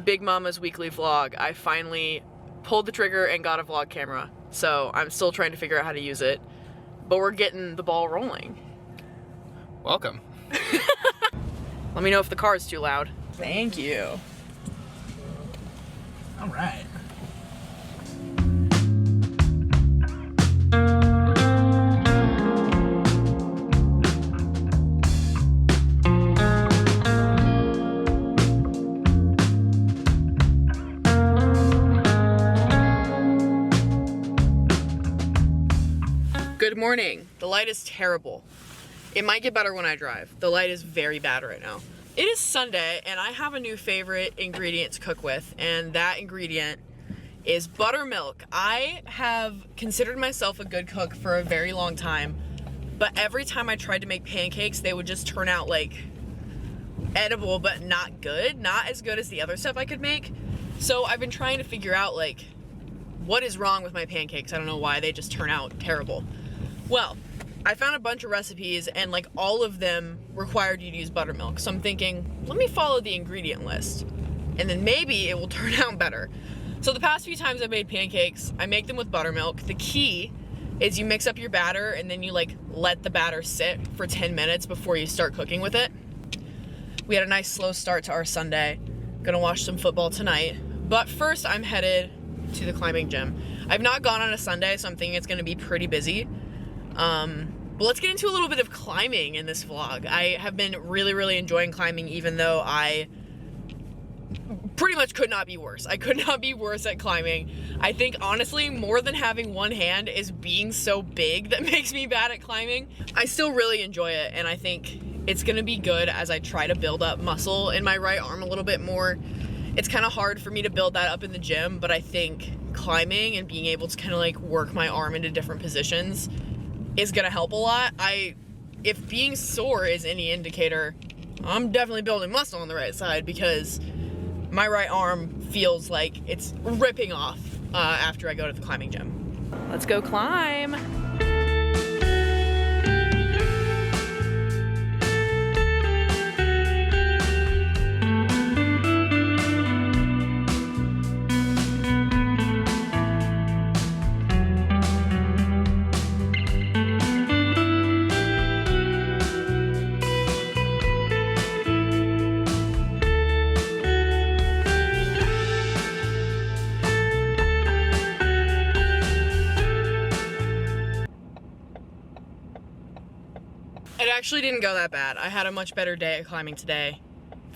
Big Mama's weekly vlog. I finally pulled the trigger and got a vlog camera. So I'm still trying to figure out how to use it, but we're getting the ball rolling. Welcome. Let me know if the car is too loud. Thank you. All right. Good morning. The light is terrible. It might get better when I drive. The light is very bad right now. It is Sunday and I have a new favorite ingredient to cook with, and that ingredient is buttermilk. I have considered myself a good cook for a very long time, but every time I tried to make pancakes, they would just turn out like edible but not good, not as good as the other stuff I could make. So I've been trying to figure out like what is wrong with my pancakes. I don't know why they just turn out terrible. Well, I found a bunch of recipes and like all of them required you to use buttermilk. So I'm thinking, let me follow the ingredient list and then maybe it will turn out better. So the past few times I've made pancakes, I make them with buttermilk. The key is you mix up your batter and then you like let the batter sit for 10 minutes before you start cooking with it. We had a nice slow start to our Sunday. Gonna watch some football tonight. But first I'm headed to the climbing gym. I've not gone on a Sunday, so I'm thinking it's gonna be pretty busy. But let's get into a little bit of climbing in this vlog. I have been really enjoying climbing, even though I pretty much could not be worse. I could not be worse at climbing. I think honestly, more than having one hand is being so big that makes me bad at climbing. I still really enjoy it, and I think it's gonna be good as I try to build up muscle in my right arm a little bit more. It's kind of hard for me to build that up in the gym, but I think climbing and being able to kind of like work my arm into different positions is gonna help a lot. If being sore is any indicator, I'm definitely building muscle on the right side because my right arm feels like it's ripping off after I go to the climbing gym. Let's go climb. It actually didn't go that bad. I had a much better day at climbing today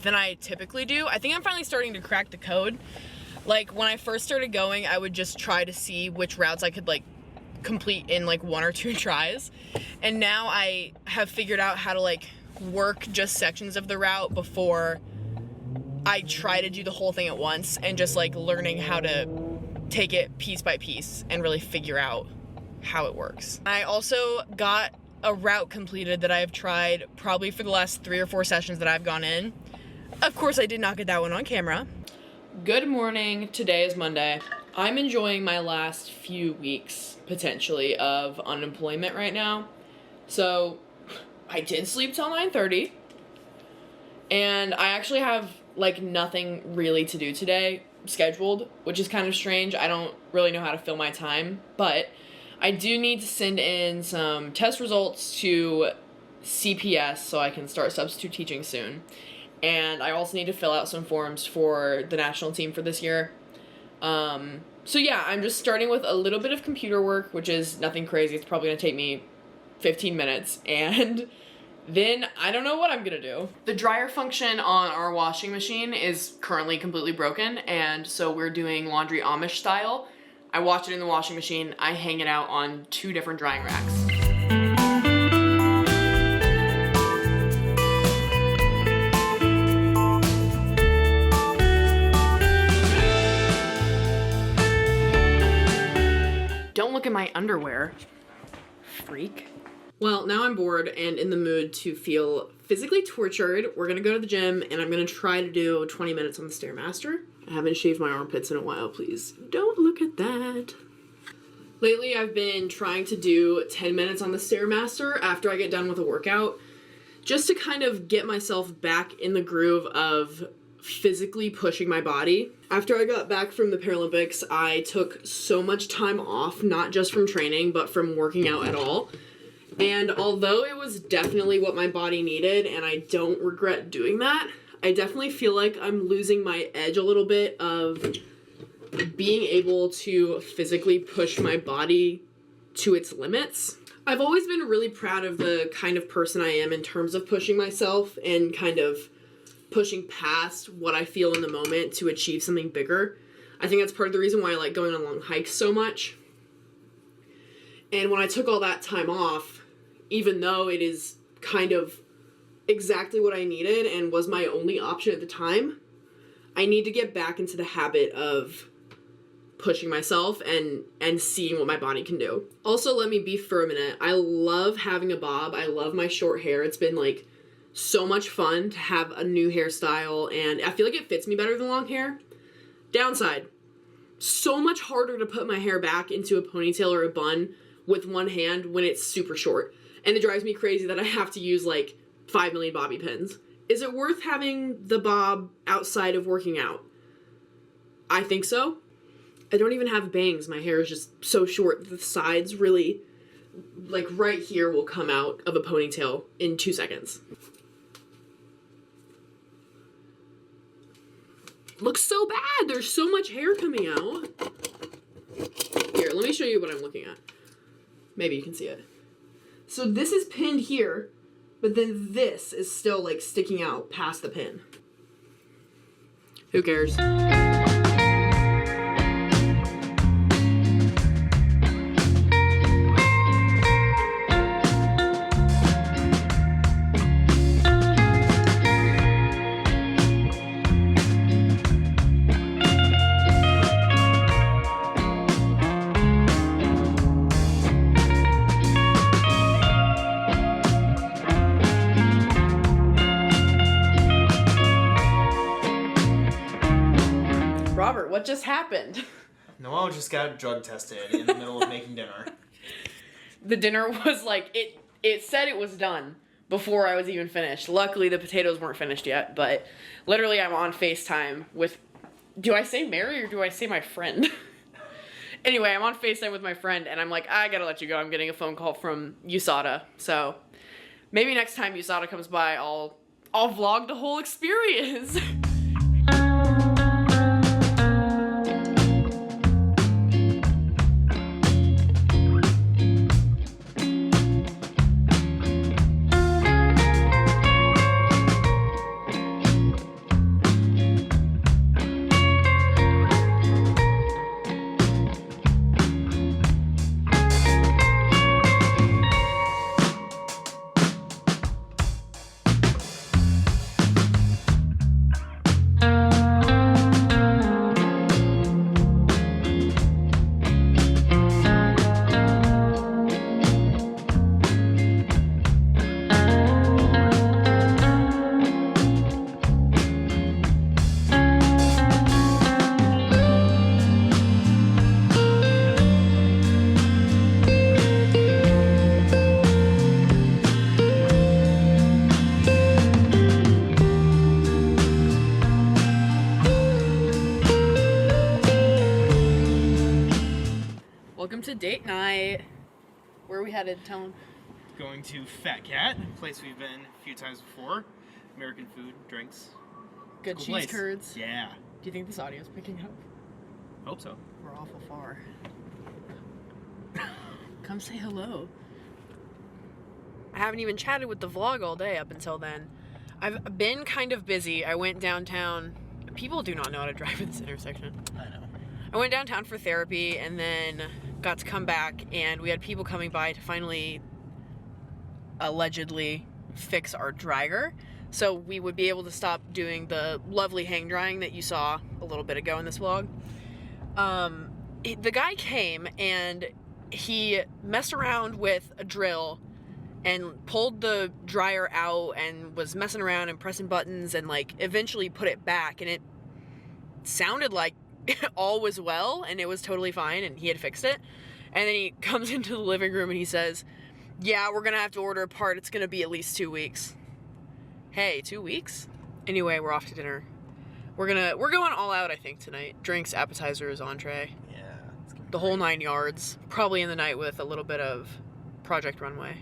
than I typically do. I think I'm finally starting to crack the code. Like when I first started going, I would just try to see which routes I could like complete in like 1 or 2 tries. And now I have figured out how to like work just sections of the route before I try to do the whole thing at once, and just like learning how to take it piece by piece and really figure out how it works. I also got a route completed that I've tried probably for the last 3 or 4 sessions that I've gone in. Of course, I did not get that one on camera. Good morning. Today is Monday. I'm enjoying my last few weeks, potentially, of unemployment right now. So, I did sleep till 9:30, and I actually have, like, nothing really to do today scheduled, which is kind of strange. I don't really know how to fill my time, but I do need to send in some test results to CPS so I can start substitute teaching soon. And I also need to fill out some forms for the national team for this year. So yeah, I'm just starting with a little bit of computer work, which is nothing crazy. It's probably gonna take me 15 minutes, and then I don't know what I'm gonna do. The dryer function on our washing machine is currently completely broken, and so we're doing laundry Amish style. I wash it in the washing machine, I hang it out on 2 different drying racks. Don't look at my underwear, freak. Well, now I'm bored and in the mood to feel physically tortured. We're gonna go to the gym and I'm gonna try to do 20 minutes on the Stairmaster. I haven't shaved my armpits in a while, please. Don't look at that. Lately, I've been trying to do 10 minutes on the Stairmaster after I get done with a workout, just to kind of get myself back in the groove of physically pushing my body. After I got back from the Paralympics, I took so much time off, not just from training, but from working out at all. And although it was definitely what my body needed, and I don't regret doing that, I definitely feel like I'm losing my edge a little bit of being able to physically push my body to its limits. I've always been really proud of the kind of person I am in terms of pushing myself and kind of pushing past what I feel in the moment to achieve something bigger. I think that's part of the reason why I like going on long hikes so much. And when I took all that time off, even though it is kind of exactly what I needed and was my only option at the time, I need to get back into the habit of pushing myself and seeing what my body can do. Also, let me be for a minute. I love having a bob. I love my short hair. It's been like so much fun to have a new hairstyle, and I feel like it fits me better than long hair. Downside, so much harder to put my hair back into a ponytail or a bun with one hand when it's super short. And it drives me crazy that I have to use like 5 million bobby pins. Is it worth having the bob outside of working out? I think so. I don't even have bangs. My hair is just so short. The sides really, like right here, will come out of a ponytail in 2 seconds. Looks so bad. There's so much hair coming out. Here, let me show you what I'm looking at. Maybe you can see it. So this is pinned here, but then this is still like sticking out past the pin. Who cares? Robert, what just happened? Noelle just got drug tested in the middle of making dinner. The dinner was like, it said it was done before I was even finished. Luckily, the potatoes weren't finished yet, but literally I'm on FaceTime with, do I say Mary or do I say my friend? Anyway, I'm on FaceTime with my friend, and I'm like, I gotta let you go. I'm getting a phone call from USADA. So maybe next time USADA comes by, I'll vlog the whole experience. Welcome to date night. Where are we headed, Tone? Going to Fat Cat, a place we've been a few times before. American food, drinks. Good Cool cheese place. curds. Yeah. Do you think this audio is picking up? Hope so. We're awful far. Come say hello. I haven't even chatted with the vlog all day up until then. I've been kind of busy. I went downtown. People do not know how to drive at this intersection. I know. I went downtown for therapy and then got to come back, and we had people coming by to finally allegedly fix our dryer so we would be able to stop doing the lovely hang drying that you saw a little bit ago in this vlog. The guy came and he messed around with a drill and pulled the dryer out and was messing around and pressing buttons and like eventually put it back, and it sounded like all was well and it was totally fine and he had fixed it. And then he comes into the living room and he says, yeah, we're gonna have to order a part. It's gonna be at least 2 weeks. Hey, 2 weeks? Anyway, we're off to dinner. We're going all out, I think, tonight. Drinks, appetizers, entree, Yeah. It's gonna be the whole 9 yards. Probably in the night with a little bit of Project Runway.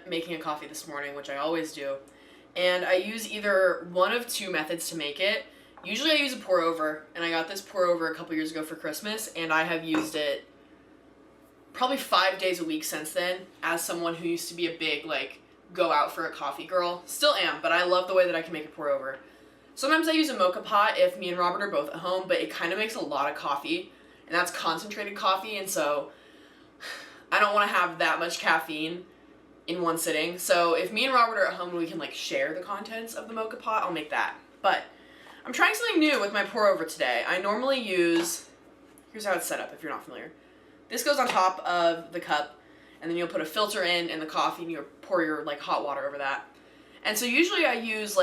Making a coffee this morning, which I always do, and I use either one of two methods to make it. Usually I use a pour over, and I got this pour over a couple years ago for Christmas, and I have used it probably 5 days a week since then. As someone who used to be a big go out for a coffee girl, still am, but I love the way that I can make a pour over. Sometimes I use a mocha pot if me and Robert are both at home, but it kind of makes a lot of coffee, and that's concentrated coffee, and so I don't want to have that much caffeine in one sitting. So if me and Robert are at home and we can share the contents of the mocha pot, I'll make that. But I'm trying something new with my pour over today. I normally use, here's how it's set up if you're not familiar. This goes on top of the cup, and then you'll put a filter in the coffee, and you pour your hot water over that. And so usually I use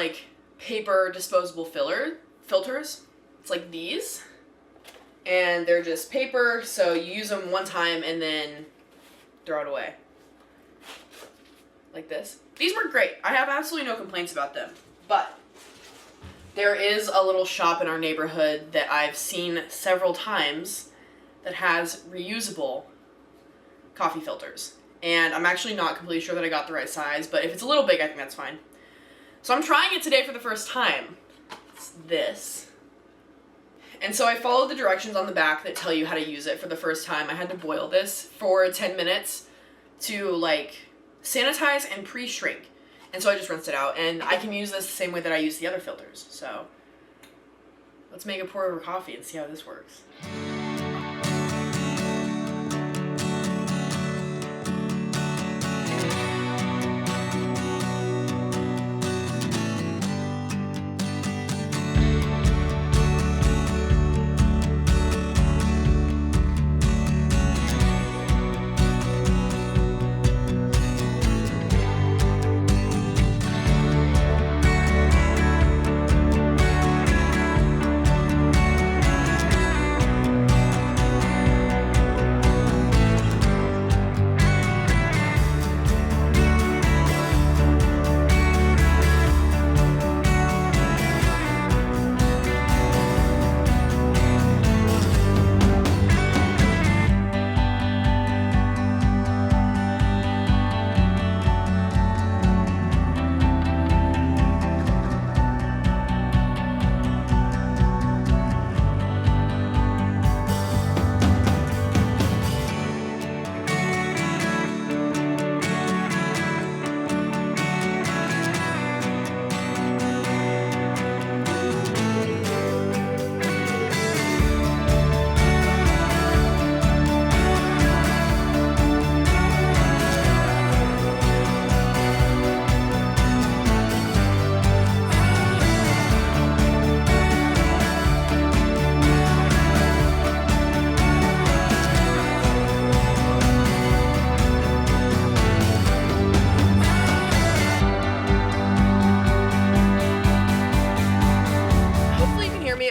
paper disposable filters. It's like these, and they're just paper, so you use them one time and then throw it away. Like this. These work great. I have absolutely no complaints about them. But there is a little shop in our neighborhood that I've seen several times that has reusable coffee filters. And I'm actually not completely sure that I got the right size, but if it's a little big, I think that's fine. So I'm trying it today for the first time. It's this. And so I followed the directions on the back that tell you how to use it for the first time. I had to boil this for 10 minutes to sanitize and pre-shrink. And so I just rinsed it out, and I can use this the same way that I use the other filters. So let's make a pour over coffee and see how this works.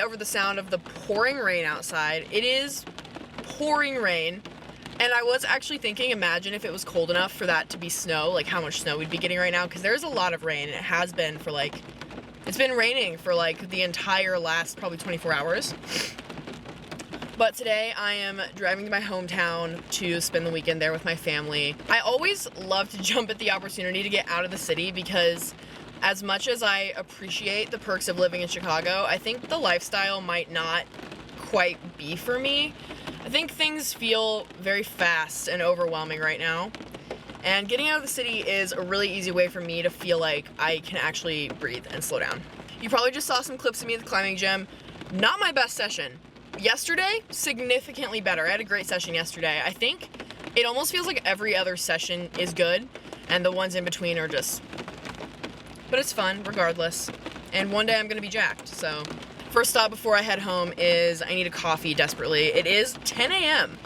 Over the sound of the pouring rain outside. It is pouring rain, and I was actually thinking, imagine if it was cold enough for that to be snow, how much snow we'd be getting right now, because there's a lot of rain. It has been for it's been raining for the entire last probably 24 hours. But today I am driving to my hometown to spend the weekend there with my family. I always love to jump at the opportunity to get out of the city, because as much as I appreciate the perks of living in Chicago, I think the lifestyle might not quite be for me. I think things feel very fast and overwhelming right now. And getting out of the city is a really easy way for me to feel like I can actually breathe and slow down. You probably just saw some clips of me at the climbing gym. Not my best session. Yesterday, significantly better. I had a great session yesterday. I think it almost feels like every other session is good. and the ones in between are just, but it's fun regardless. And one day I'm gonna be jacked, so. First stop before I head home is I need a coffee desperately. It is 10 a.m.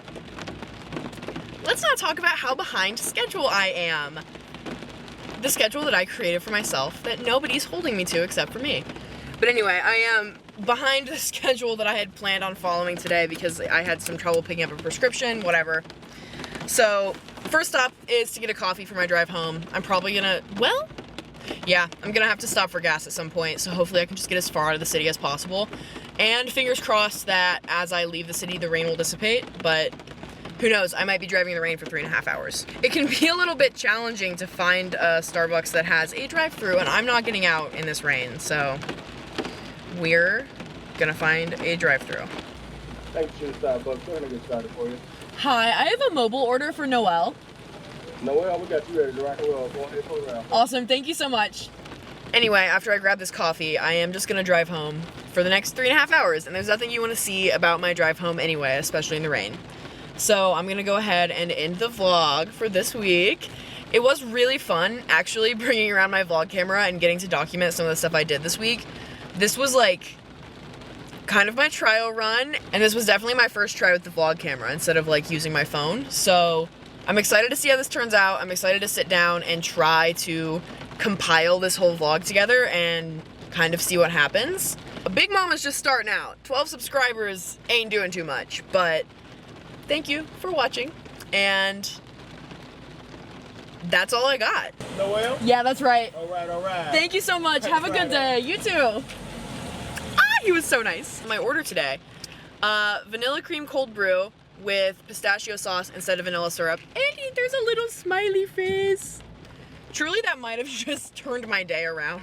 Let's not talk about how behind schedule I am. The schedule that I created for myself that nobody's holding me to except for me. But anyway, I am behind the schedule that I had planned on following today because I had some trouble picking up a prescription, whatever. So, first stop is to get a coffee for my drive home. I'm probably gonna, well, yeah, I'm gonna have to stop for gas at some point, so hopefully I can just get as far out of the city as possible. And fingers crossed that as I leave the city, the rain will dissipate, but who knows, I might be driving in the rain for 3.5 hours. It can be a little bit challenging to find a Starbucks that has a drive-thru, and I'm not getting out in this rain, so we're gonna find a drive-thru. Thanks to Starbucks. We're gonna get started for you. Hi, I have a mobile order for Noel. Noel, we got you ready to rock and roll. Go ahead, pull around. Awesome, thank you so much. Anyway, after I grab this coffee, I am just gonna drive home for the next 3.5 hours, and there's nothing you wanna see about my drive home anyway, especially in the rain. So I'm gonna go ahead and end the vlog for this week. It was really fun, actually, bringing around my vlog camera and getting to document some of the stuff I did this week. This was like kind of my trial run, and this was definitely my first try with the vlog camera instead of like using my phone. So I'm excited to see how this turns out. I'm excited to sit down and try to compile this whole vlog together and kind of see what happens. A Big Mama's just starting out. 12 subscribers ain't doing too much, but thank you for watching, and that's all I got. Noel? Yeah, that's right. All right. Thank you so much. Have a good day. You too. He was so nice. My order today, vanilla cream cold brew with pistachio sauce instead of vanilla syrup. And there's a little smiley face. Truly, that might have just turned my day around.